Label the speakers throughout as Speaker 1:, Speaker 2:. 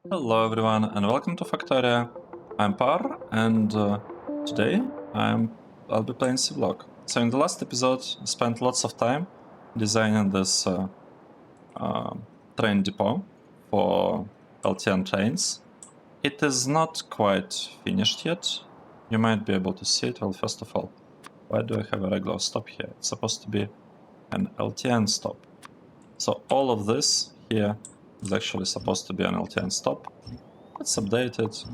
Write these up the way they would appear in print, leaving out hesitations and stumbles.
Speaker 1: Hello everyone and welcome to Factorio. I'm Par and today I'll be playing Seablock. So in the last episode I spent lots of time designing this train depot for LTN trains. It is not quite finished yet. You might be able to see it. Well, first of all, why do I have a regular stop here? It's supposed to be an LTN stop. So all of this here is actually supposed to be an LTN stop. Let's update it.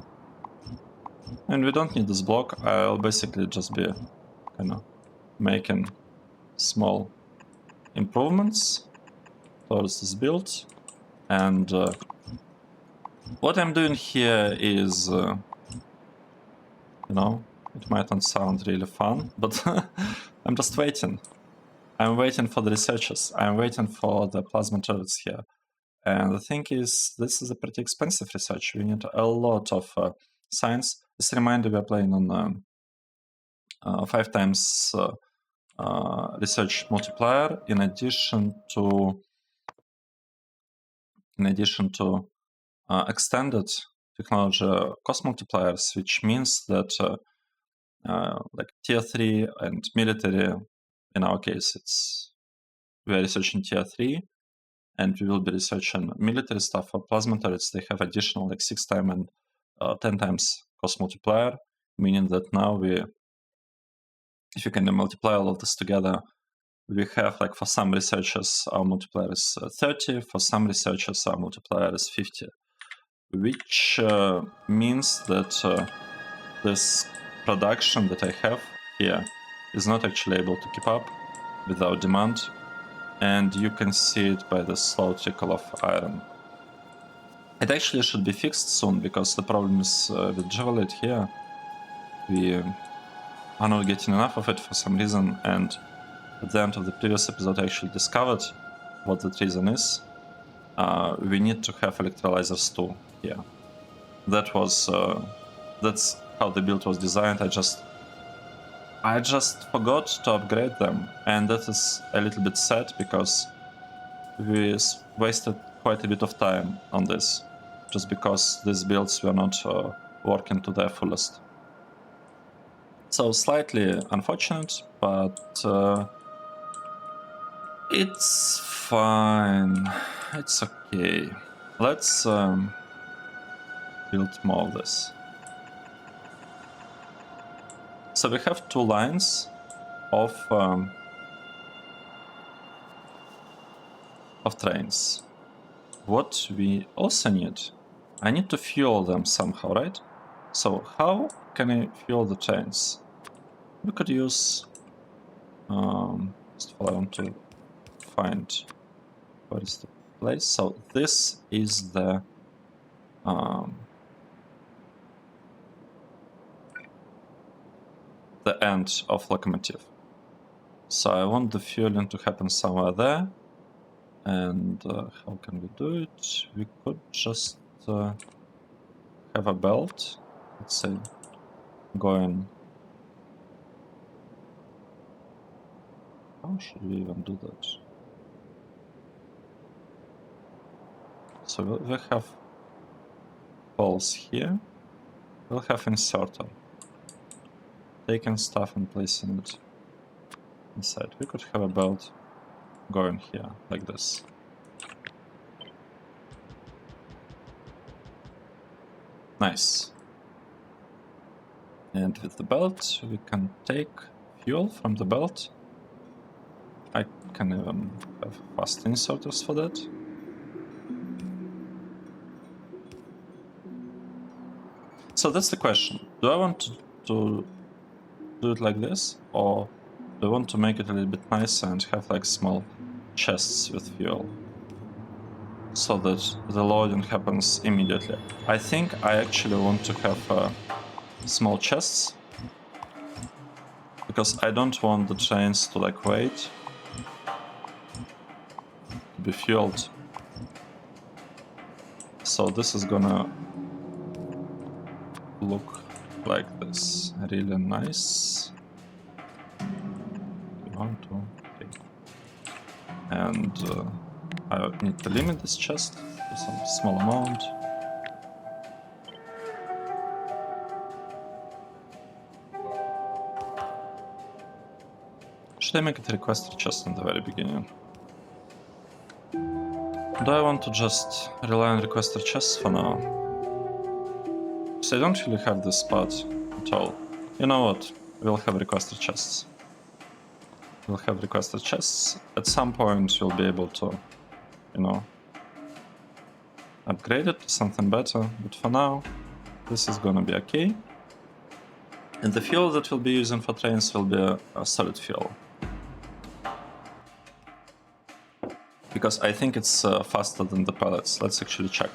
Speaker 1: And we don't need this block. I'll basically just be making small improvements towards this build. And what I'm doing here is, it might not sound really fun, but I'm just waiting. I'm waiting for the researchers. I'm waiting for the plasma turrets here. And the thing is, this is a pretty expensive research. We need a lot of science. Just a reminder, we're playing on 5 times research multiplier in addition to extended technology cost multipliers, which means that like tier 3 and military, in our case we are researching tier 3 and we will be researching military stuff for plasma turrets. They have additional like 6 times and 10 times cost multiplier, meaning that now if you can multiply all of this together, we have, like, for some researchers our multiplier is 30, for some researchers our multiplier is 50, which means that this production that I have here is not actually able to keep up with our demand, and you can see it by the slow trickle of iron. It actually should be fixed soon, because the problem is with Javelite here, we are not getting enough of it for some reason, and at the end of the previous episode I actually discovered what that reason is. We need to have electrolyzers too here. That's how the build was designed. I just forgot to upgrade them, and that is a little bit sad because we wasted quite a bit of time on this, just because these builds were not working to their fullest. So slightly unfortunate, but it's fine. It's okay. Let's build more of this. So we have 2 lines of trains. What we also need, I need to fuel them somehow, right? So how can I fuel the trains? We could use just I want to find what is the place. So this is the end of locomotive. So I want the fueling to happen somewhere there. And how can we do it? We could just have a belt, let's say, going. How should we even do that? So we have poles here. We'll have inserter, taking stuff and placing it inside. We could have a belt going here, like this. Nice. And with the belt, we can take fuel from the belt. I can even have fast inserters for that. So that's the question. Do I want to do it like this, or do I want to make it a little bit nicer and have like small chests with fuel, so that the loading happens immediately? I think I actually want to have small chests, because I don't want the trains to like wait to be fueled. So this is gonna look like this, really nice. 1, 2, 3. And I need to limit this chest to some small amount. should I make it a requester chest in the very beginning? Do I want to just rely on requester chests for now? So I don't really have this spot at all. You know what? We'll have requester chests. We'll have requester chests. At some point we'll be able to, you know, upgrade it to something better. But for now, this is gonna be okay. And the fuel that we'll be using for trains will be a solid fuel. Because I think it's faster than the pellets. Let's actually check.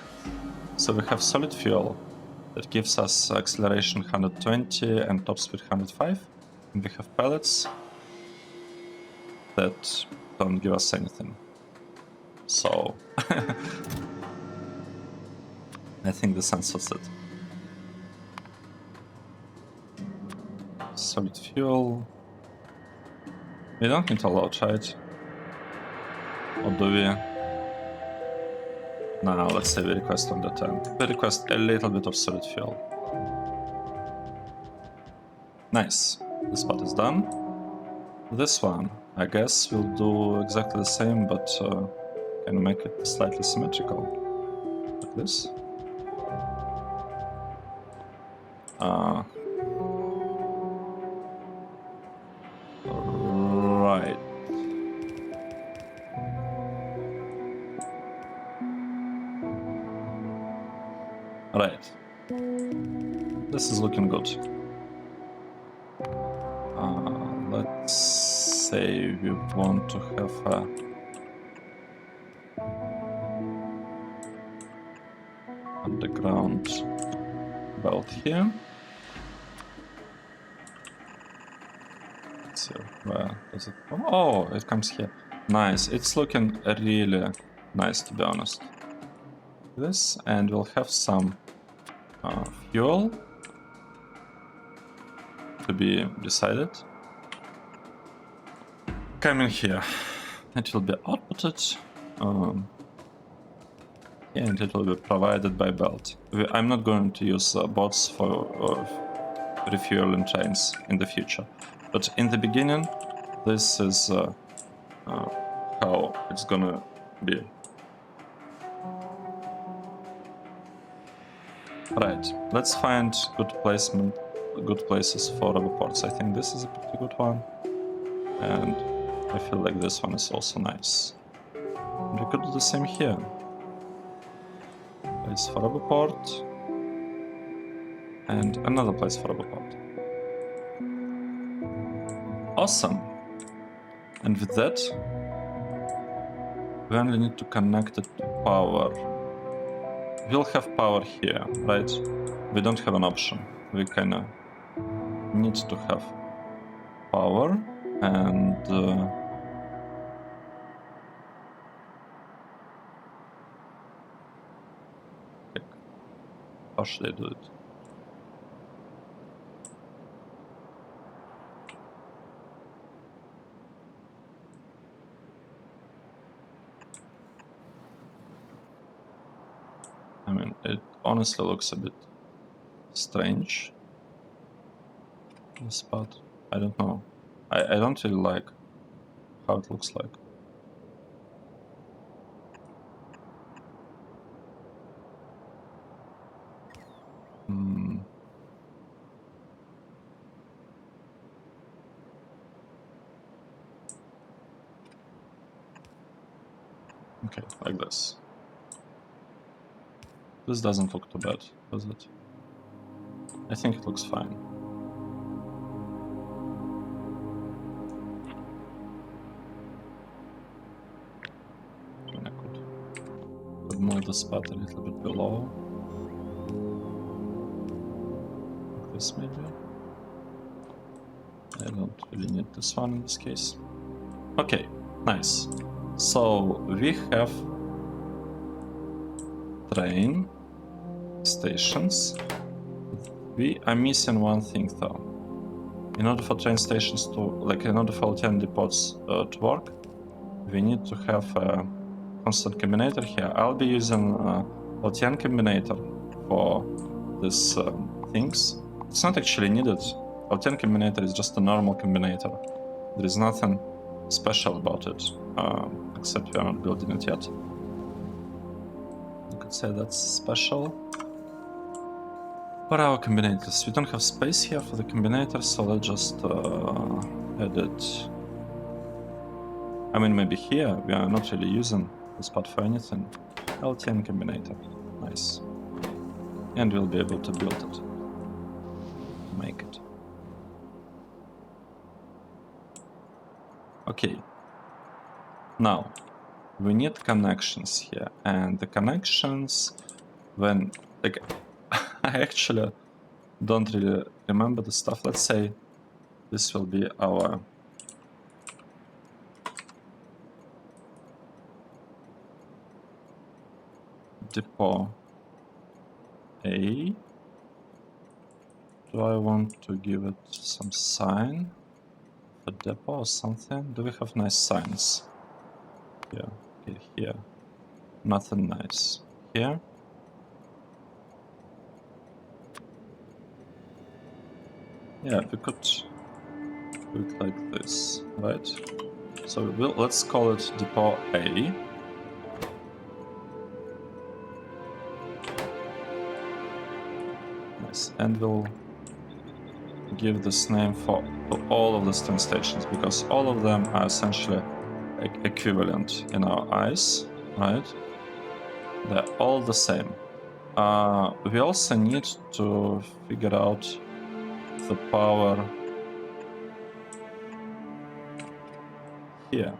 Speaker 1: So we have solid fuel that gives us acceleration 120 and top speed 105. And we have pellets that don't give us anything. So I think this answers it. Solid fuel. We don't need a lot, right? Or do we? Now let's say we request on the 10. We request a little bit of solid fuel. Nice. This part is done. This one, I guess we'll do exactly the same, but can make it slightly symmetrical. Like this. Right. Right. This is looking good. Let's say we want to have a underground belt here. Let's see, where does it come? Oh, it comes here. Nice. It's looking really nice, to be honest. This, and we'll have some fuel to be decided. Coming here, it will be outputted, and it will be provided by belt. I'm not going to use bots for refueling trains in the future, but in the beginning, this is how it's gonna be. Right, let's find good places for roboports. I think this is a pretty good one, and I feel like this one is also nice. And we could do the same here. Place for roboport, and another place for roboport. Awesome! And with that, we only need to connect it to power. We'll have power here, right? We don't have an option. We kinda need to have power, and how should I do it? I mean, it honestly looks a bit strange, this spot. I don't know. I don't really like how it looks like. Okay, like this. This doesn't look too bad, does it? I think it looks fine. I mean, I could move the spot a little bit below. Like this, maybe. I don't really need this one in this case. Okay, nice. So we have train stations. We are missing one thing though. In order for train stations to, in order for LTN depots to work, we need to have a constant combinator here. I'll be using LTN combinator for these things. It's not actually needed. LTN combinator is just a normal combinator. There is nothing special about it, except we are not building it yet. You could say that's special. For our combinators, we don't have space here for the combinator, so let's just add it. I mean, maybe here we are not really using this part for anything. LTN combinator, nice. And we'll be able to build it, make it. Okay. Now, we need connections here, and the connections, when, like, I actually don't really remember the stuff. Let's say this will be our depot A. Do I want to give it some sign? A depot or something? Do we have nice signs? Here, okay, here. Nothing nice. Here. Yeah, we could do it like this, right? So let's call it depot A. Nice, and we'll give this name for all of the train stations, because all of them are essentially equivalent in our eyes, right? They're all the same. We also need to figure out the power here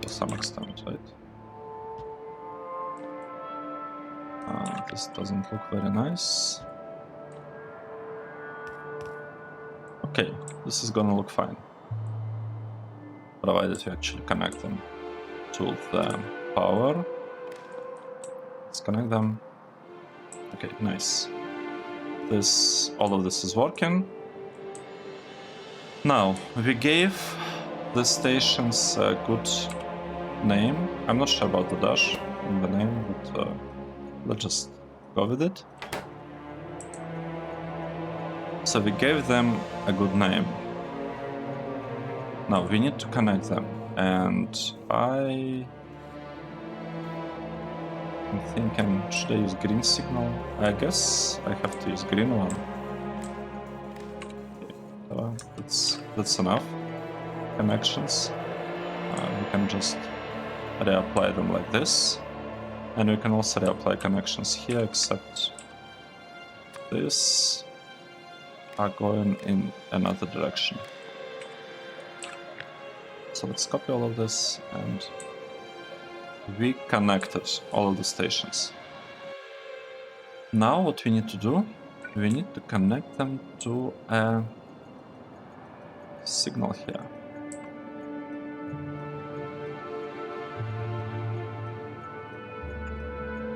Speaker 1: to some extent, right? This doesn't look very nice. Okay, this is gonna look fine, provided you actually connect them to the power. Let's connect them. Okay, nice. All of this is working. Now, we gave the stations a good name. I'm not sure about the dash in the name, but let's just go with it. So we gave them a good name. Now we need to connect them, and I'm thinking, should I use green signal? I guess I have to use green one. Okay, that's enough connections. We can just reapply them like this, and we can also reapply connections here, except this are going in another direction. So let's copy all of this, and we connected all of the stations. Now what we need to do, we need to connect them to a signal here.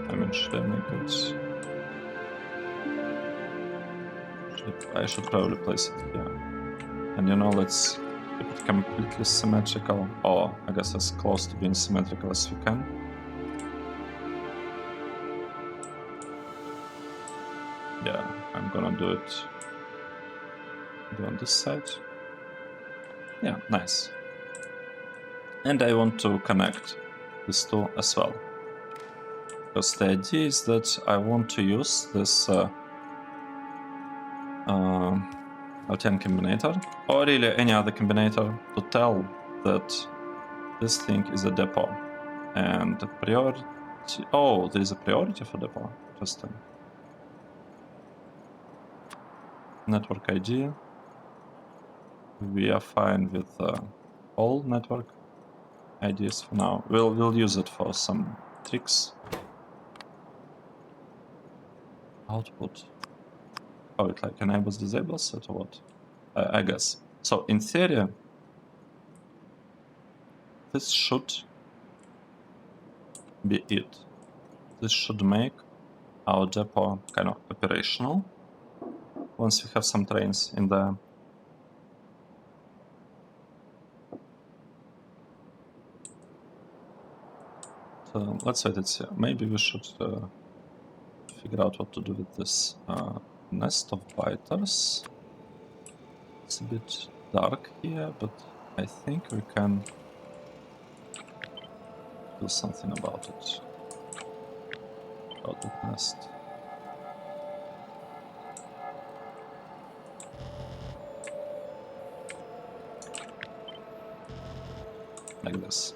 Speaker 1: I mean, should I make it... I should probably place it here. And you know, let's keep it completely symmetrical, or I guess as close to being symmetrical as we can. Yeah, I'm gonna do it on this side. Yeah, nice. And I want to connect these two as well, because the idea is that I want to use this LTN combinator, or really any other combinator, to tell that this thing is a depot. And the priority... Oh, there is a priority for depot. Interesting. Network ID. We are fine with all network IDs for now. We'll use it for some tricks. Output. Oh, it like enables disables it or what? I guess. So in theory, this should be it. This should make our depot kind of operational once we have some trains in there. So let's wait and see. Maybe we should figure out what to do with this nest of biters. It's a bit dark here, but I think we can do something about it. About that nest. Like this.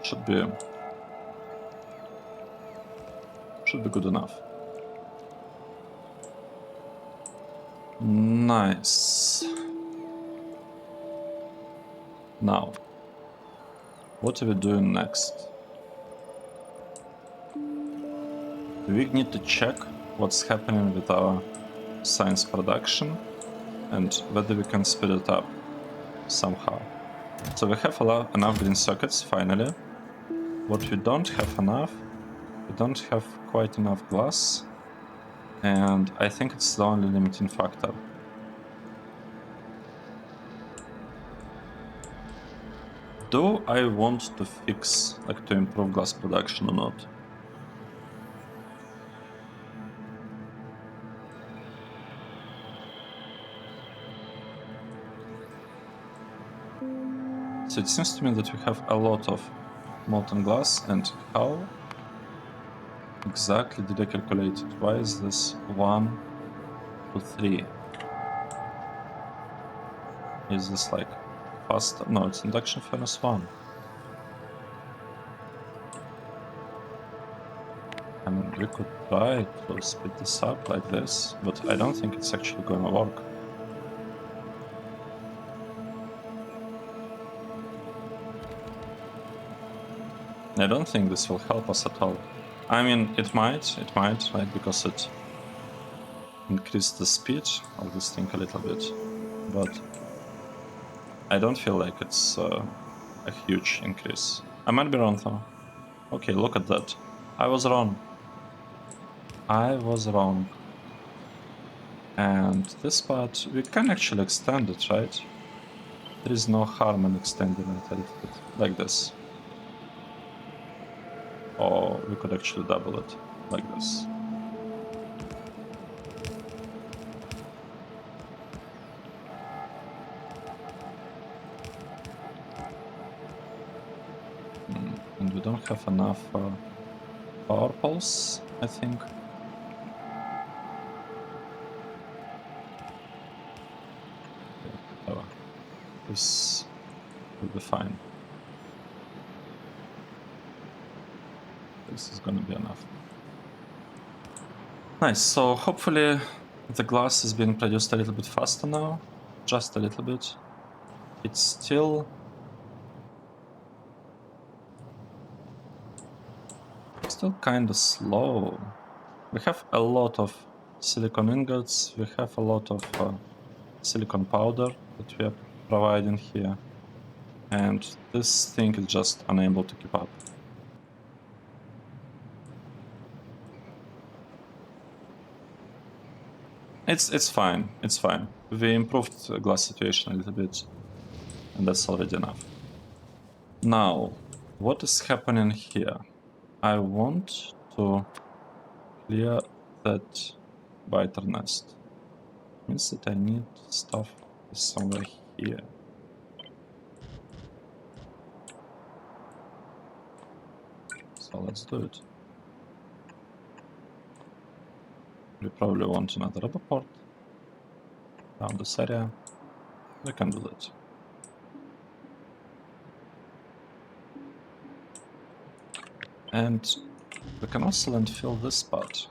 Speaker 1: Should be good enough. Nice. Now, what are we doing next? We need to check what's happening with our science production and whether we can speed it up somehow. So we have enough green circuits, finally. What we don't have enough, we don't have quite enough glass, and I think it's the only limiting factor. Do I want to fix, like, to improve glass production or not? So it seems to me that we have a lot of molten glass, and how exactly did I calculate it? Why is this 1 to 3? Is this like faster? No, it's induction furnace 1. I mean, we could try to speed this up like this, but I don't think it's actually gonna work. I don't think this will help us at all. I mean, it might, right? Because it increased the speed of this thing a little bit, but I don't feel like it's a huge increase. I might be wrong though. Okay, look at that. I was wrong. And this part, we can actually extend it, right? There is no harm in extending it a little bit, like this. Or we could actually double it, like this. And we don't have enough power poles, I think. Okay, this will be fine. This is gonna be enough. Nice, so hopefully the glass is being produced a little bit faster now. Just a little bit. It's still kind of slow. We have a lot of silicon ingots, we have a lot of silicon powder that we are providing here, and this thing is just unable to keep up. It's fine, it's fine. We improved the glass situation a little bit, and that's already enough. Now, what is happening here? I want to clear that biter nest. Means that I need stuff somewhere here. So let's do it. We probably want another rubber port around this area. We can do that. And we can also landfill this part.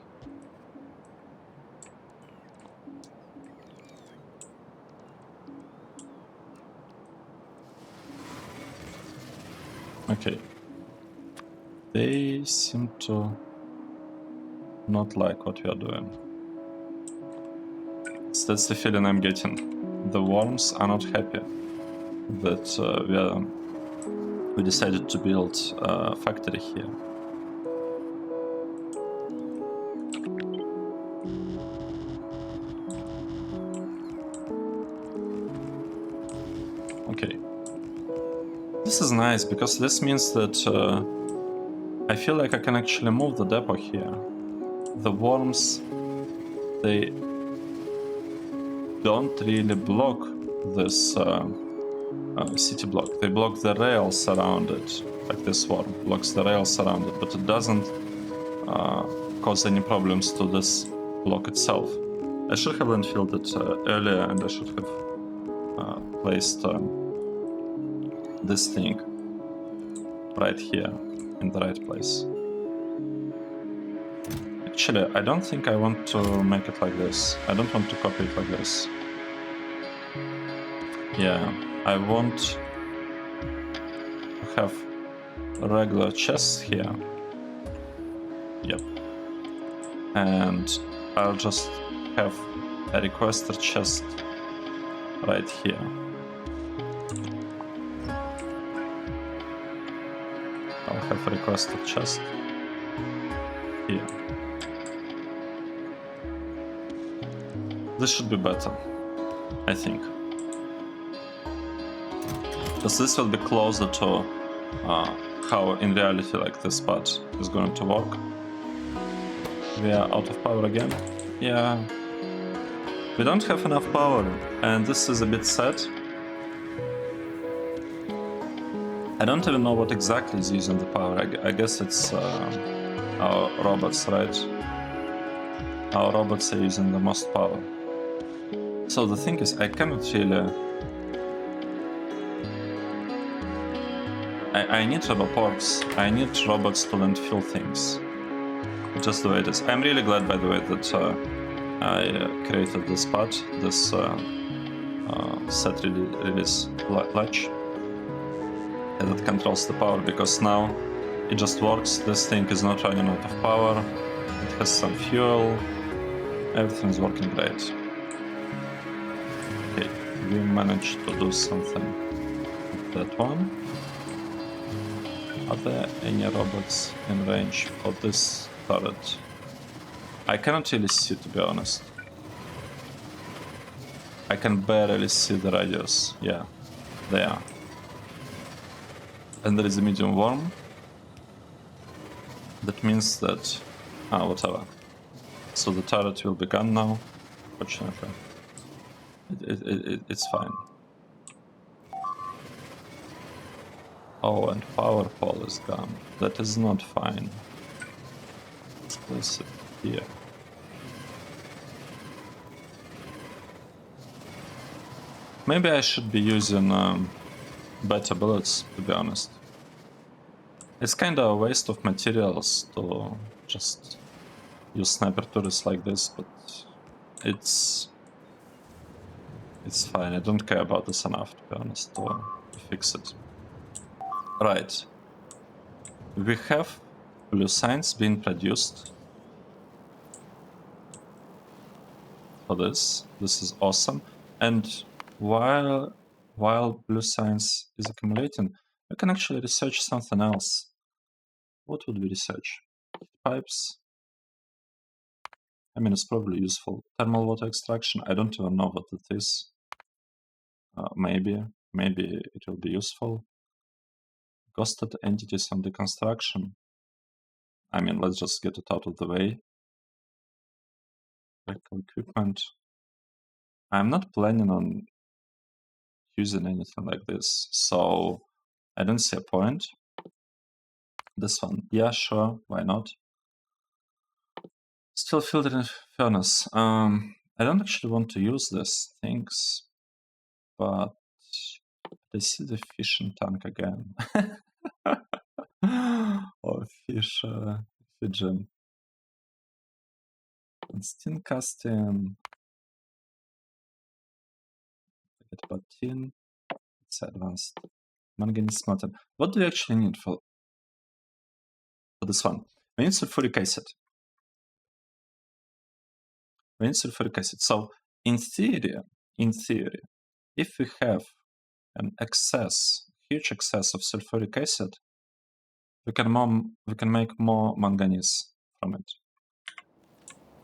Speaker 1: Okay. They seem to not like what we are doing. So that's the feeling I'm getting. The worms are not happy that we decided to build a factory here. Okay. This is nice, because this means that I feel like I can actually move the depot here. The worms, they don't really block this city block. They block the rails around it, like this swarm blocks the rails around it, but it doesn't cause any problems to this block itself. I should have landfilled it earlier, and I should have placed this thing right here in the right place. Actually, I don't think I want to make it like this. I don't want to copy it like this. Yeah, I want to have regular chests here. Yep. And I'll just have a requester chest right here. I'll have a requester chest here. This should be better, I think. Because this will be closer to how in reality like this part is going to work. We are out of power again. Yeah. We don't have enough power, and this is a bit sad. I don't even know what exactly is using the power. I guess it's our robots, right? Our robots are using the most power. So the thing is, I cannot really... I need roboporks. I need robots to landfill things. Just the way it is. I'm really glad, by the way, that I created this part, this set release latch that controls the power, because now it just works. This thing is not running out of power. It has some fuel. Everything is working great. Okay, we managed to do something with that one. Are there any robots in range for this turret? I cannot really see, to be honest. I can barely see the radius. Yeah, they are. And there is a medium worm. That means that... whatever. So the turret will be gone now, fortunately. It's fine. Oh, and power pole is gone. That is not fine. Let's place it here. Maybe I should be using better bullets, to be honest. It's kinda a waste of materials to just use sniper turrets like this, but it's fine. I don't care about this enough, to be honest, to fix it. Right. We have blue signs being produced for this. This is awesome. And while blue signs is accumulating, we can actually research something else. What would we research? Pipes. I mean, it's probably useful. Thermal water extraction. I don't even know what it is. Maybe it will be useful. Ghosted entities on deconstruction. I mean, let's just get it out of the way. Vehicle equipment. I'm not planning on using anything like this, so I don't see a point. This one, yeah, sure, why not? Still filtering furnace. I don't actually want to use these things, but I see the fishing tank again. Or fish pigeon. Instant casting. Forget about tin. It's advanced. Manganese smelter. What do we actually need for this one? We need sulfuric acid. So in theory, if we have an huge excess of sulfuric acid, we can make more manganese from it.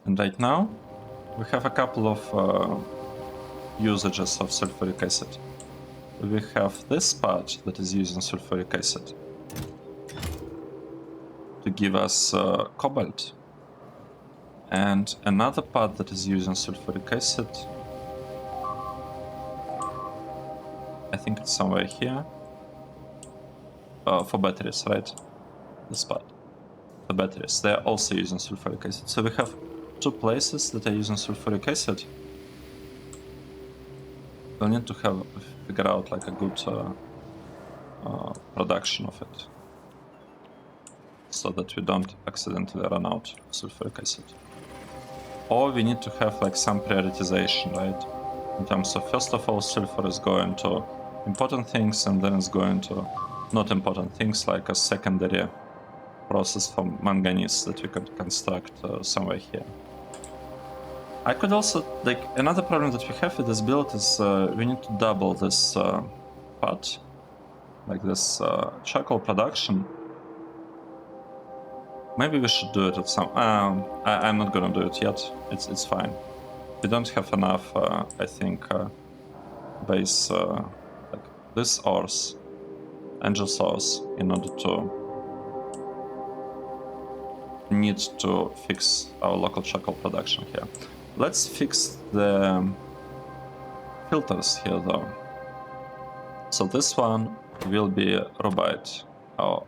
Speaker 1: And right now, we have a couple of usages of sulfuric acid. We have this part that is using sulfuric acid to give us cobalt, and another part that is using sulfuric acid I think it's somewhere here. For batteries, right? The spot. The batteries, they're also using sulfuric acid. So we have two places that are using sulfuric acid. We'll need to figure out like a good production of it, so that we don't accidentally run out of sulfuric acid. Or we need to have like some prioritization, right? In terms of, first of all, sulfur is going to important things, and then it's going to not important things, like a secondary process for manganese that we could construct somewhere here. I could also, like, another problem that we have with this build is we need to double this part, like this charcoal production. Maybe we should do it at some... I'm not gonna do it yet. It's fine. We don't have enough, I think, base, like this ores, angel ores, in order to need to fix our local charcoal production here. Let's fix the filters here, though. So this one will be rubite, or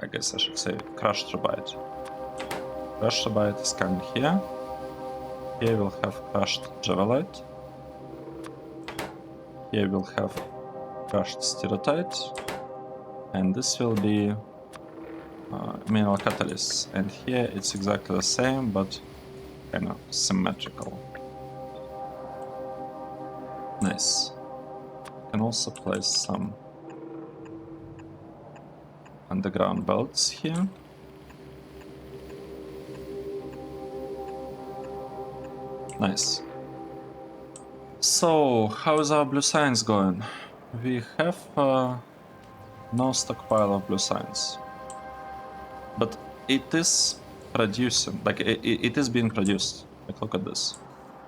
Speaker 1: I guess I should say crushed rubite. Crushed rubite is coming here. Here we'll have crushed javelite. Here we'll have crushed stirotite. And this will be mineral catalyst. And here it's exactly the same, but kind of symmetrical. Nice. You can also place some underground belts here. Nice. So, how is our blue science going? We have no stockpile of blue science. But it is producing, like it is being produced. Like, look at this.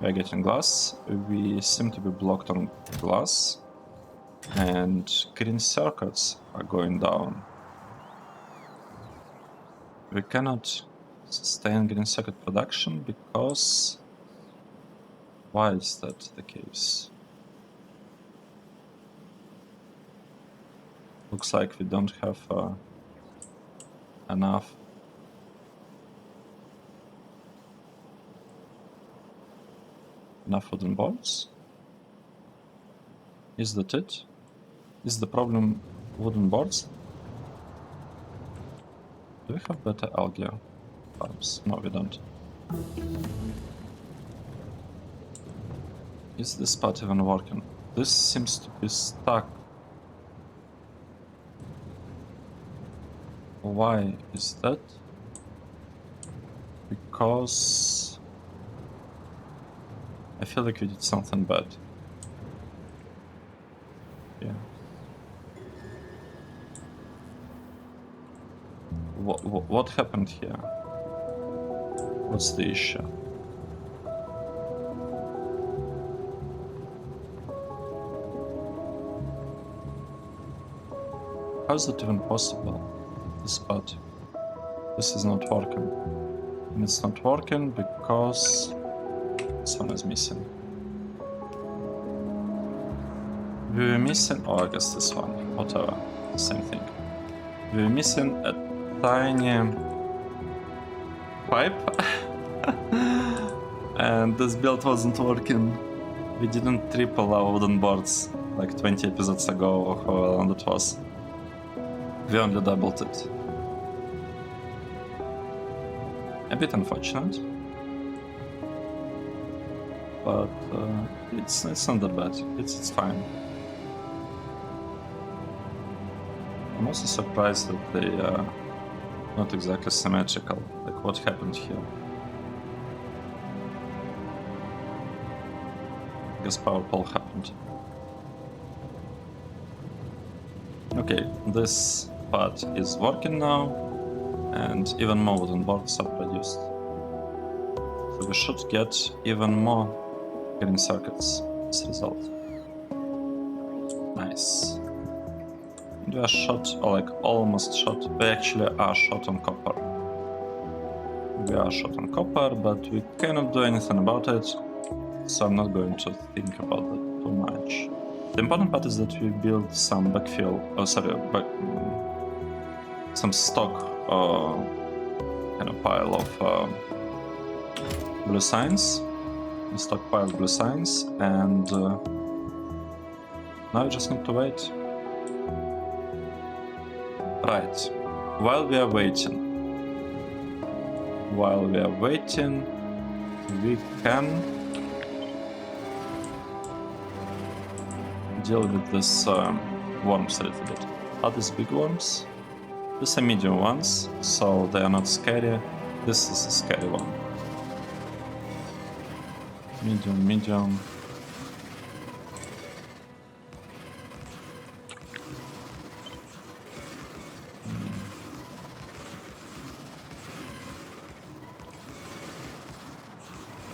Speaker 1: We're getting glass. We seem to be blocked on glass. And green circuits are going down. We cannot sustain green circuit production because... Why is that the case? Looks like we don't have enough wooden boards. Is that it? Is the problem wooden boards? Do we have better algae farms? No, we don't. Is this part even working? This seems to be stuck. Why is that? Because I feel like we did something bad. Yeah. What happened here? What's the issue? How is it even possible? This part. This is not working. And it's not working because this one is missing. We were missing, oh, I guess this one, whatever, same thing. We were missing a tiny pipe and this build wasn't working. We didn't triple our wooden boards like 20 episodes ago or however long it was. We only doubled it. A bit unfortunate, but it's not that bad. It's fine. I'm also surprised that they are not exactly symmetrical. Like, what happened here? I guess power pole happened. Okay, this part is working now, and even more wooden boards are produced. So we should get even more green circuits as a result. Nice. And we are short, or like almost short. We actually are short on copper. We are short on copper, but we cannot do anything about it, so I'm not going to think about that too much. The important part is that we build some backfill, some stock kind of pile of blue signs, a stockpile of blue signs, and now we just need to wait. Right, while we are waiting, we can deal with this worms a little bit. Are these big worms? These are medium ones, so they are not scary. This is a scary one. Medium.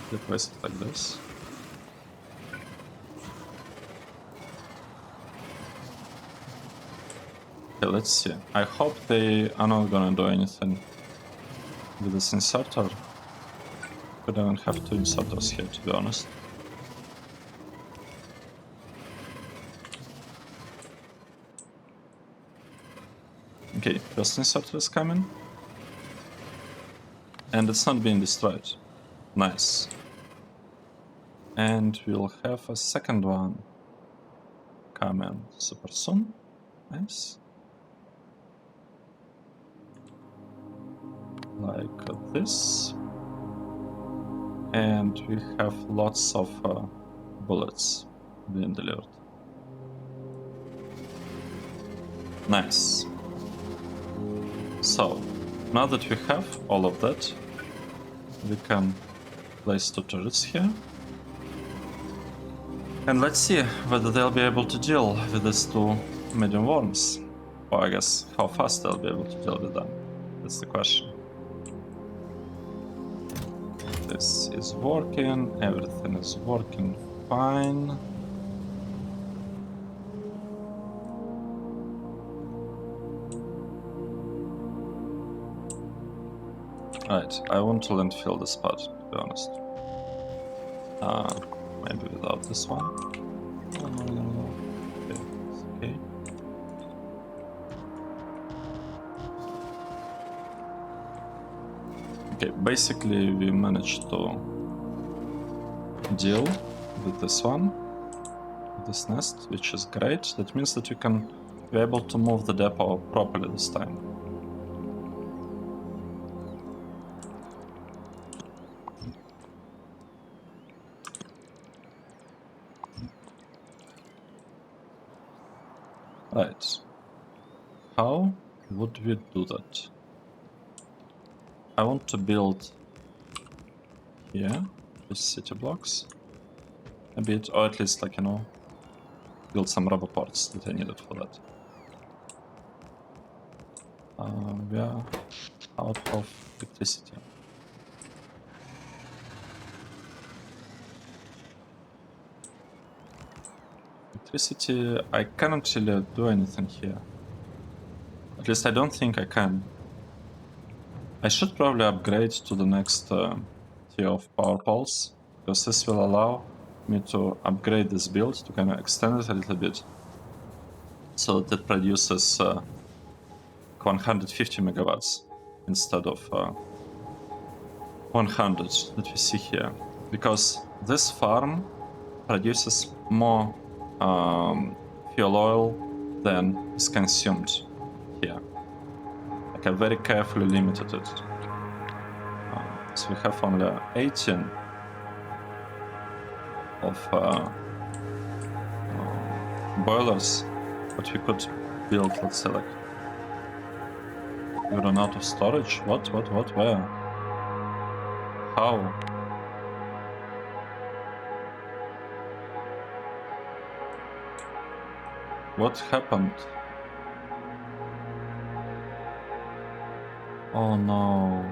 Speaker 1: Let's place it like this. Okay, let's see. I hope they are not gonna do anything with this inserter. We don't have two inserters here, to be honest. Okay, first inserter is coming. And it's not being destroyed. Nice. And we'll have a second one coming super soon. Nice. Like this. And we have lots of bullets being delivered. Nice. So, now that we have all of that, we can place two turrets here. And let's see whether they'll be able to deal with these two medium worms. Or I guess how fast they'll be able to deal with them. That's the question. This is working, everything is working fine. Right, I want to landfill this part, to be honest. Maybe without this one. No. Okay, it's okay. Okay, basically we managed to deal with this one, this nest, which is great. That means that we can be able to move the depot properly this time. Right. How would we do that? I want to build here these city blocks a bit, or at least, like, you know, build some rubber parts that I needed for that. We are out of electricity. Electricity, I cannot really do anything here. At least I don't think I can. I should probably upgrade to the next tier of power poles, because this will allow me to upgrade this build to kind of extend it a little bit, so that it produces 150 megawatts instead of 100 that we see here, because this farm produces more fuel oil than is consumed here. Like, I very carefully limited it. So we have only 18 of boilers, but we could build, let's say, like, we run out of storage. What, where? How? What happened? Oh no.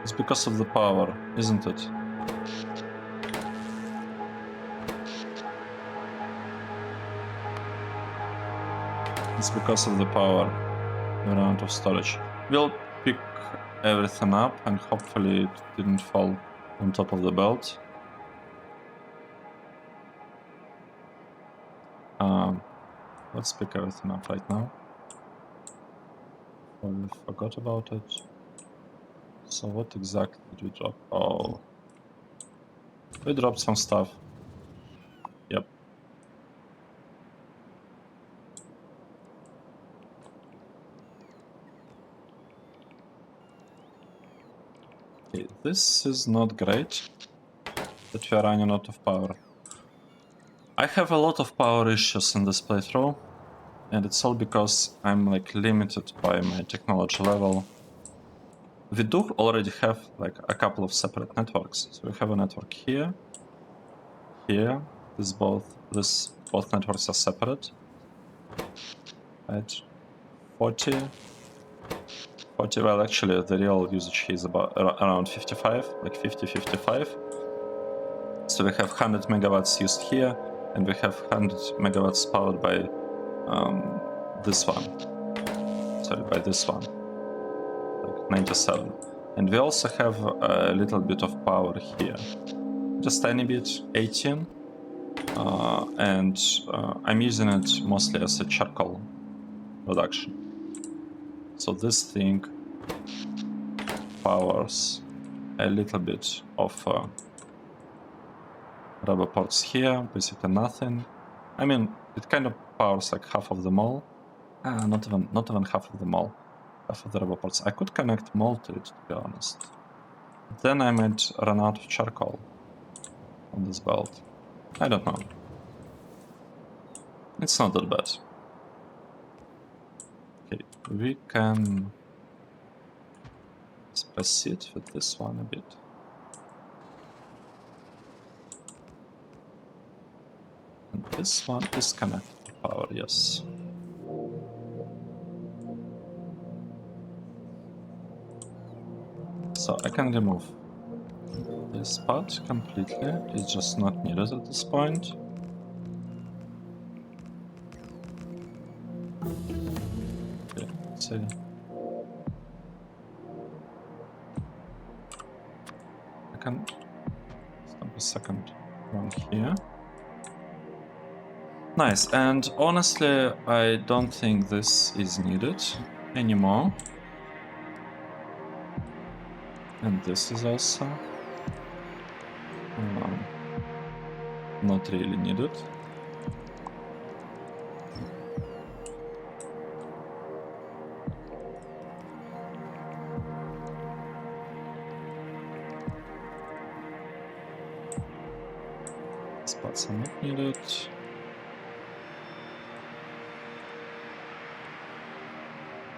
Speaker 1: It's because of the power, isn't it? It's because of the power. We run out of storage. We'll pick everything up and hopefully it didn't fall on top of the belt. Let's pick everything up right now. Oh, we forgot about it. So what exactly did we drop? Oh, we dropped some stuff. Yep. Okay, this is not great that we are running out of power. I have a lot of power issues in this playthrough, and it's all because I'm like limited by my technology level. We do already have like a couple of separate networks. So we have a network here, here. These both networks are separate. Right? 40. Well, actually, the real usage here is about around 55, like 50, 55. So we have 100 megawatts used here, and we have 100 megawatts powered by this one. Sorry, by this one, like 97. And we also have a little bit of power here, just tiny bit, 18. And I'm using it mostly as a charcoal production. So this thing powers a little bit of rubber ports here, basically nothing. I mean, it kind of powers like half of them all. Not even half of them all. Half of the rubber ports. I could connect more to it, to be honest. But then I might run out of charcoal on this belt. I don't know. It's not that bad. Okay, we can proceed with this one a bit. And this one is connected to power, yes. So I can remove this part completely. It's just not needed at this point. Okay, let's see. I can stamp a second one here. Nice, and honestly, I don't think this is needed anymore. And this is also not really needed. These parts are not needed.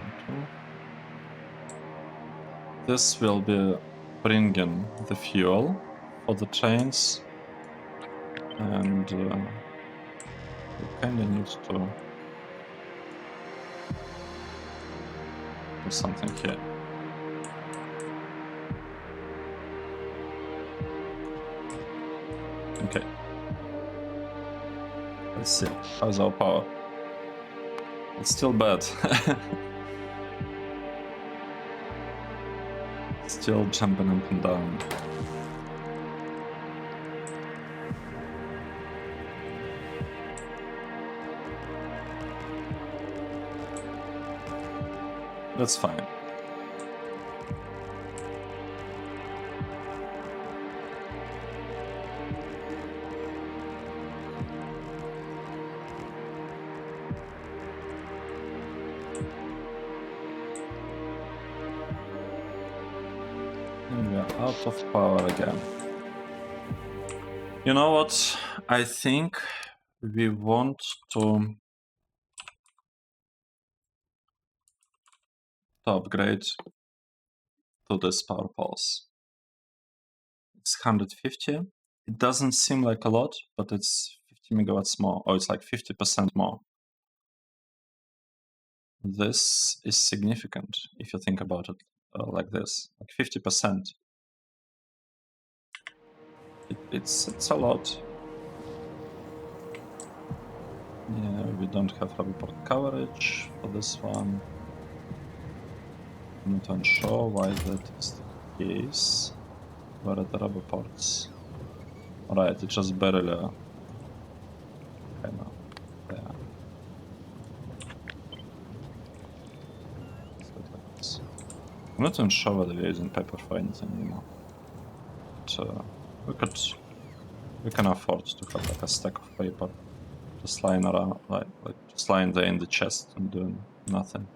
Speaker 1: Okay. This will be bringing the fuel for the trains, and we kind of need to do something here. Okay. Let's see. How's our power? It's still bad. Still jumping up and down. That's fine. And we are out of power again. You know what? I think we want to upgrade to this power pulse. It's 150. It doesn't seem like a lot, but it's 50 megawatts more, or it's like 50% more. This is significant if you think about it like this, like 50%. It's a lot. Yeah, we don't have rubber port coverage for this one. I'm not unsure why that is the case. Where are the rubber ports? Alright, it's just barely kind of there. I'm not even sure whether we're using paper for anything anymore. But we can afford to have like a stack of paper just lying around, like just lying there in the chest and doing nothing.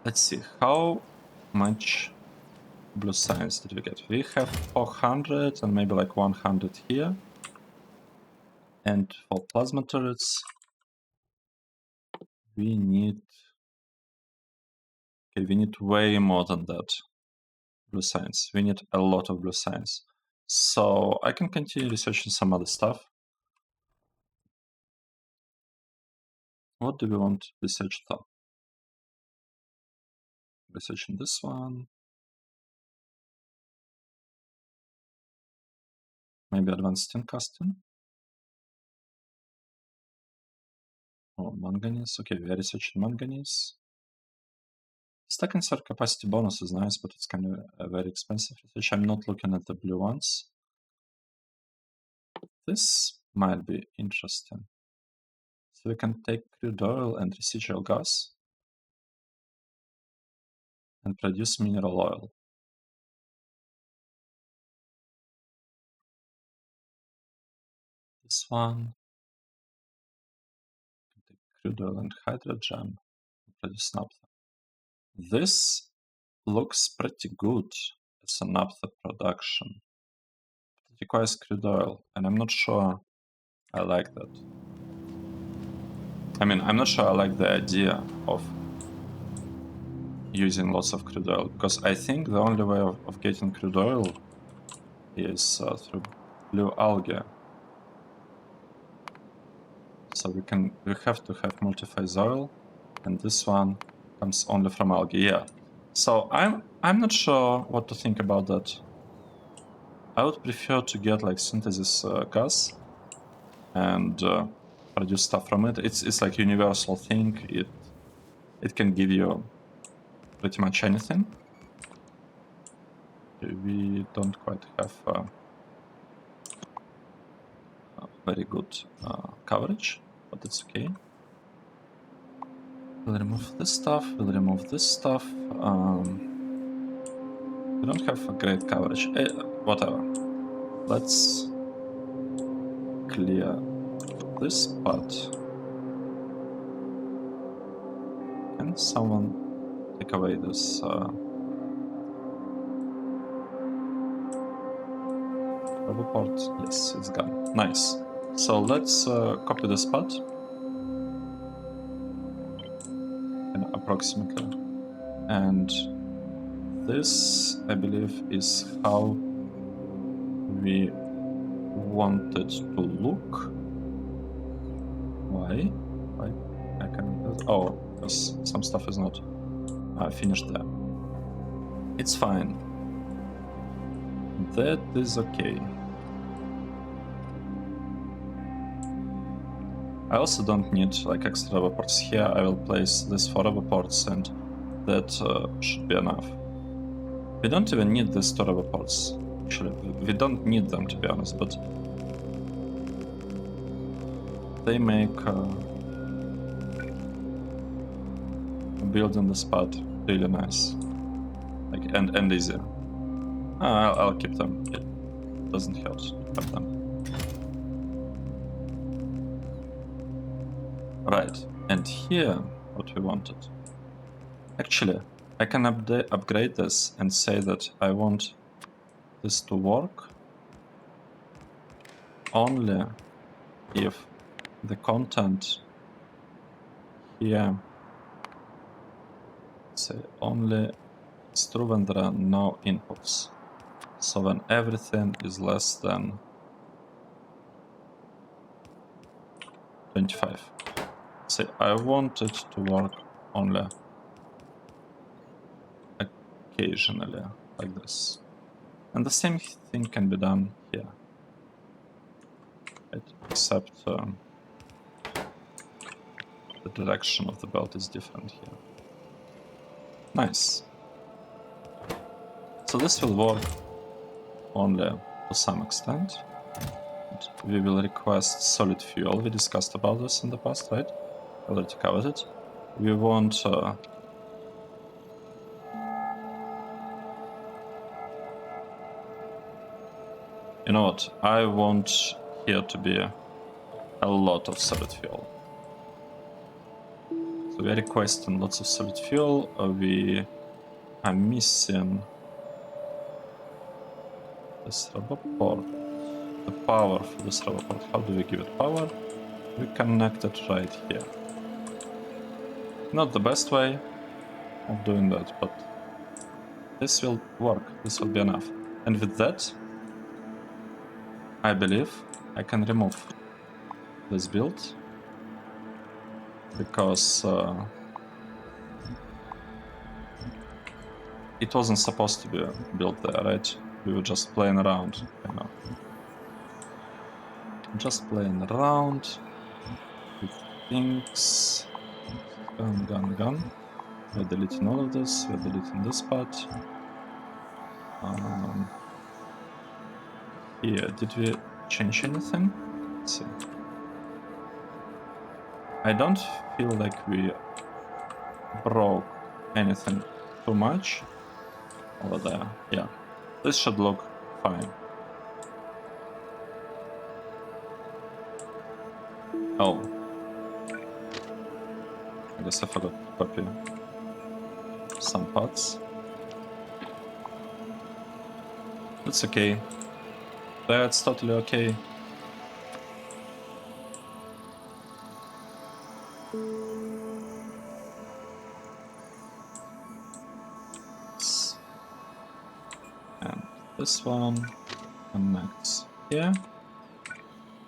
Speaker 1: Let's see, how much blue science did we get? We have 400 and maybe like 100 here. And for plasma turrets, we need way more than that blue science. We need a lot of blue science. So I can continue researching some other stuff. What do we want to research though? Researching this one. Maybe advanced tin casting. Oh, manganese. Okay, we are researching manganese. Stack and sort capacity bonus is nice, but it's kind of a very expensive research. I'm not looking at the blue ones. This might be interesting. So we can take crude oil and residual gas and produce mineral oil. This one, take crude oil and hydrogen and produce naphtha. This looks pretty good as a naphtha production. It requires crude oil, and I'm not sure I like that. I mean, I'm not sure I like the idea of using lots of crude oil, because I think the only way of getting crude oil is through blue algae. So we have to have multipliers oil, and this one comes only from algae. Yeah. So I'm not sure what to think about that. I would prefer to get like synthesis gas and produce stuff from it. It's like universal thing. It can give you pretty much anything. We don't quite have very good coverage, but it's okay. We'll remove this stuff. We'll remove this stuff. We don't have a great coverage. Whatever. Let's clear this part. Can someone take away this rubber part? Yes, it's gone. Nice. So let's copy this part. And approximately. And this, I believe, is how we want it to look. Why? I can... Oh, because some stuff is not finished there. It's fine. That is okay. I also don't need like extra rubber ports here. I will place this 4 rubber ports, and that should be enough. We don't even need these 2 rubber ports. Actually, we don't need them, to be honest, but they make building the spot really nice, like and easy. I'll keep them. It doesn't hurt to have them. Right, and here what we wanted. Actually, I can upgrade this and say that I want this to work only if the content here, say only it's true when there are no inputs. So when everything is less than 25. Say I want it to work only occasionally like this. And the same thing can be done here. Right? Except the direction of the belt is different here. Nice. So this will work only to some extent. And we will request solid fuel. We discussed about this in the past, right? Already covered it. We want You know what? I want here to be a lot of solid fuel. So we are requesting lots of solid fuel. We are missing this roboport. The power for this roboport. How do we give it power? We connect it right here. Not the best way of doing that, but this will work. This will be enough. And with that, I believe I can remove this build because it wasn't supposed to be built there, right? We were just playing around, kind of. Just playing around with things. Gun. We're deleting all of this. We're deleting this part. Here, did we change anything? Let's see. I don't feel like we broke anything too much over there. Yeah, this should look fine. Oh, I guess I forgot to copy some parts. It's okay. That's totally okay. And this one connects here.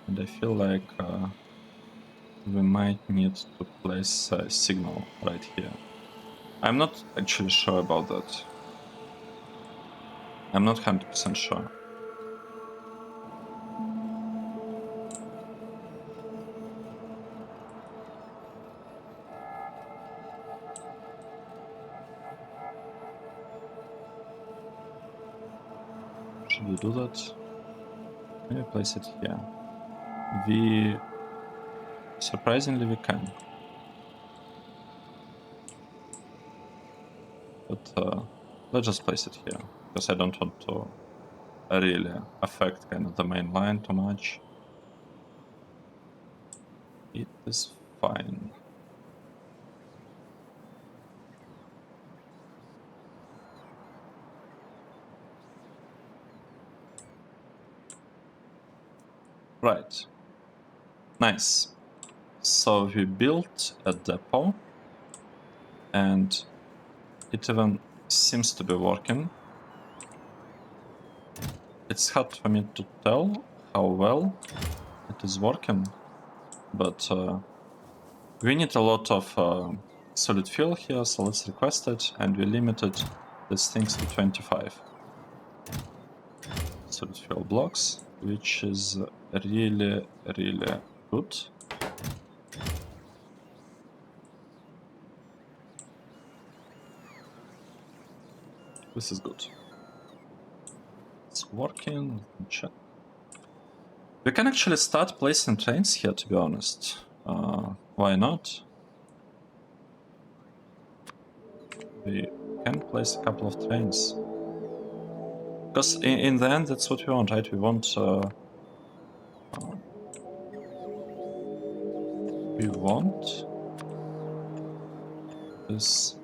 Speaker 1: And I feel like we might need to place a signal right here. I'm not actually sure about that. I'm not 100% sure. Should we do that? Can we place it here? Surprisingly, we can. But let's just place it here, because I don't want to really affect kind of the main line too much. It is fine. Right. Nice. So we built a depot, and it even seems to be working. It's hard for me to tell how well it is working, but we need a lot of solid fuel here, so let's request it, and we limited these things to 25 solid fuel blocks, which is really, really good. This is good. It's working. Let me check. We can actually start placing trains here, to be honest. Why not? We can place a couple of trains. Because in the end, that's what we want, right? We want this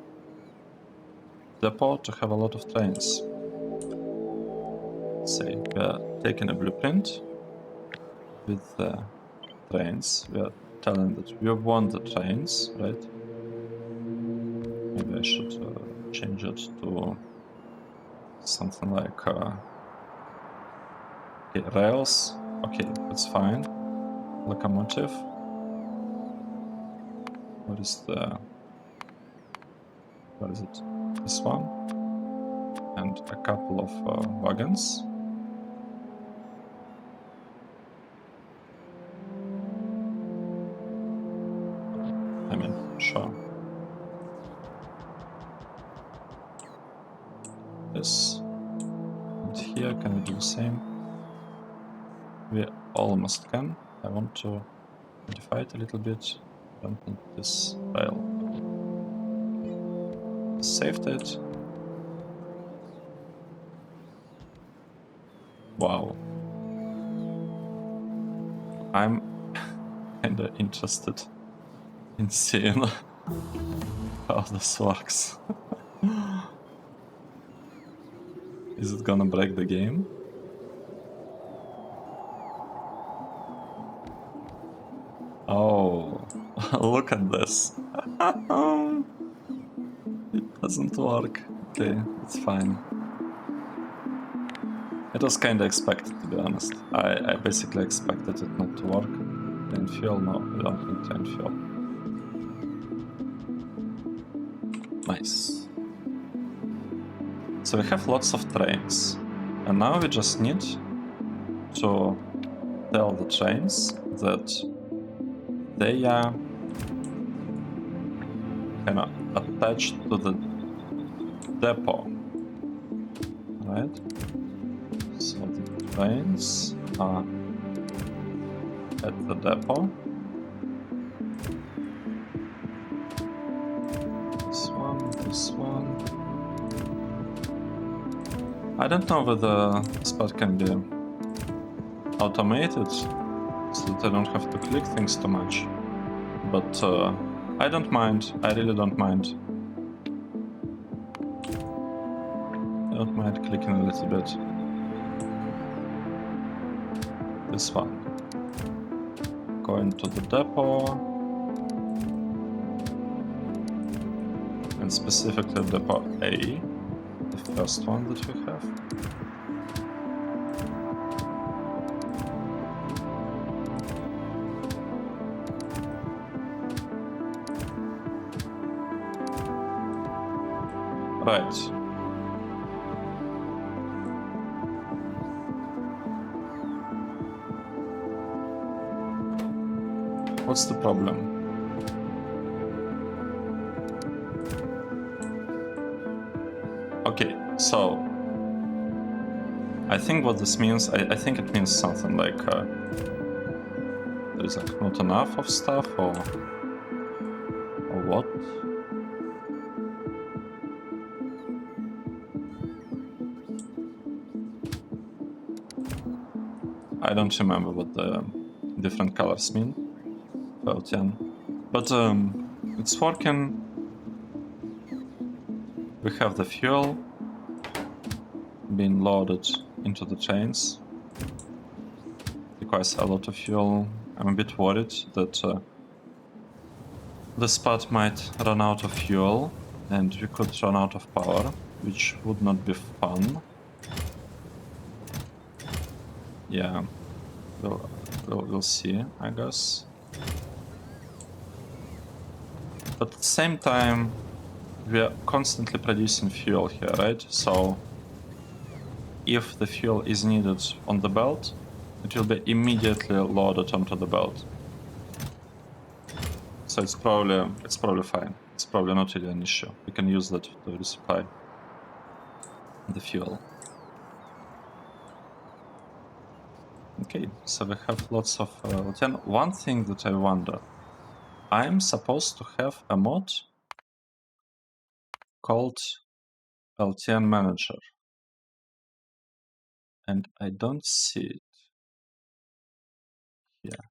Speaker 1: depot to have a lot of trains. Let's say we are taking a blueprint with the trains. We are telling that we want the trains, right? Maybe I should change it to something like okay, rails. Okay, that's fine. Locomotive. What is the... What is it? This one. And a couple of wagons. I mean, sure. This. And here, can we do the same? We almost can. I want to modify it a little bit. Don't need this rail. Saved it. Wow. I'm kinda interested in seeing how this works. Is it gonna break the game? Oh, look at this. It doesn't work. Okay, it's fine. It was kinda expected, to be honest. I basically expected it not to work. Plain fuel? No, we don't need plain fuel. Nice. So we have lots of trains. And now we just need to tell the trains that they are kind of attached to the depot, right? So the trains are at the depot. This one. I don't know whether this part can be automated so that I don't have to click things too much. But I don't mind. I really don't mind. I don't mind clicking a little bit. This one. Going to the depot. And specifically depot A. The first one that we have. Right. What's the problem? Okay, so I think what this means, I think it means something like there is like not enough of stuff or what? I don't remember what the different colors mean for LTN. But it's working. We have the fuel being loaded into the trains. Requires a lot of fuel. I'm a bit worried that this part might run out of fuel and we could run out of power, which would not be fun. Yeah, we'll see, I guess. But at the same time, we are constantly producing fuel here, right? So if the fuel is needed on the belt, it will be immediately loaded onto the belt. So it's probably fine. It's probably not really an issue. We can use that to resupply the fuel. Okay, so we have lots of LTN. One thing that I wonder, I'm supposed to have a mod called LTN Manager, and I don't see it here.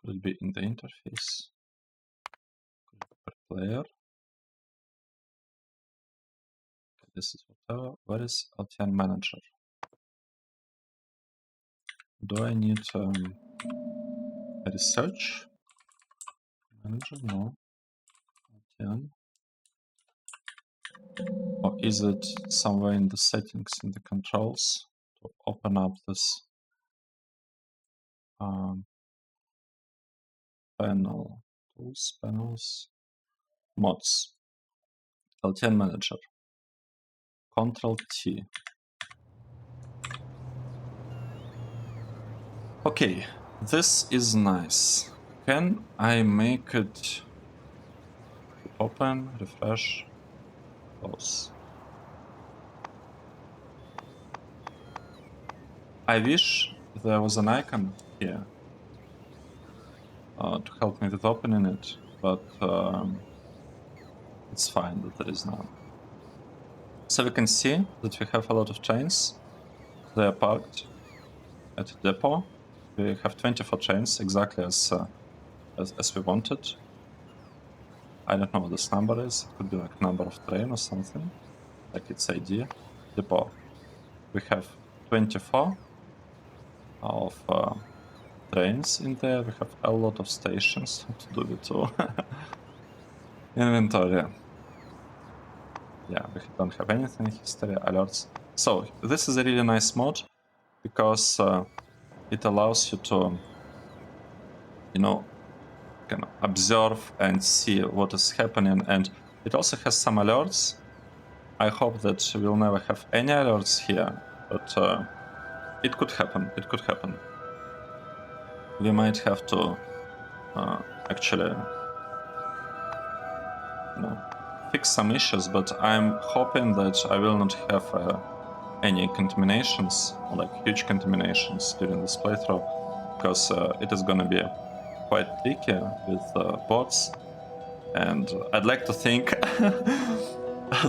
Speaker 1: Could it be in the interface? Could it be per player? Okay, this is whatever. Where is LTN Manager? Do I need a research manager? No. LTN. Or is it somewhere in the settings, in the controls, to open up this panel? Tools, panels, mods, LTN Manager, Control T. Okay, this is nice. Can I make it open, refresh, close? I wish there was an icon here to help me with opening it, but it's fine that there is none. So we can see that we have a lot of trains. They are parked at the depot. We have 24 trains, exactly as we wanted. I don't know what this number is. It could be like number of train or something, like its ID. Depot. We have 24 of trains in there. We have a lot of stations to do with too. Inventory. Yeah, we don't have anything. History, alerts. So this is a really nice mod because it allows you to, kind of observe and see what is happening. And it also has some alerts. I hope that we'll never have any alerts here, but it could happen. It could happen. We might have to actually, fix some issues, but I'm hoping that I will not have any contaminations, or like huge contaminations during this playthrough, because it is going to be quite tricky with bots, and I'd like to think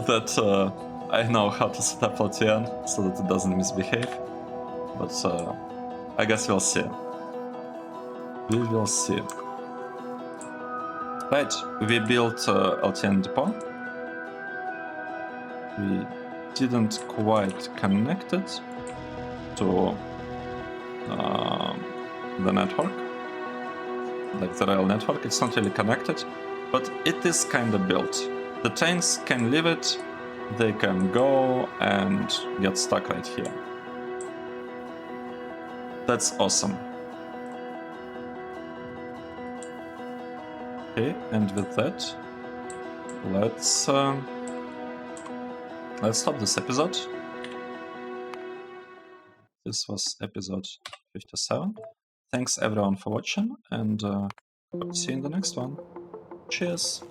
Speaker 1: that I know how to set up LTN so that it doesn't misbehave, but I guess we'll see. We will see. Right, we built LTN depot. We didn't quite connect it to the network, like the rail network. It's not really connected, but it is kind of built. The trains can leave it, they can go and get stuck right here. That's awesome. Okay, and with that, let's stop this episode. This was episode 57. Thanks everyone for watching, and hope to see you in the next one. Cheers!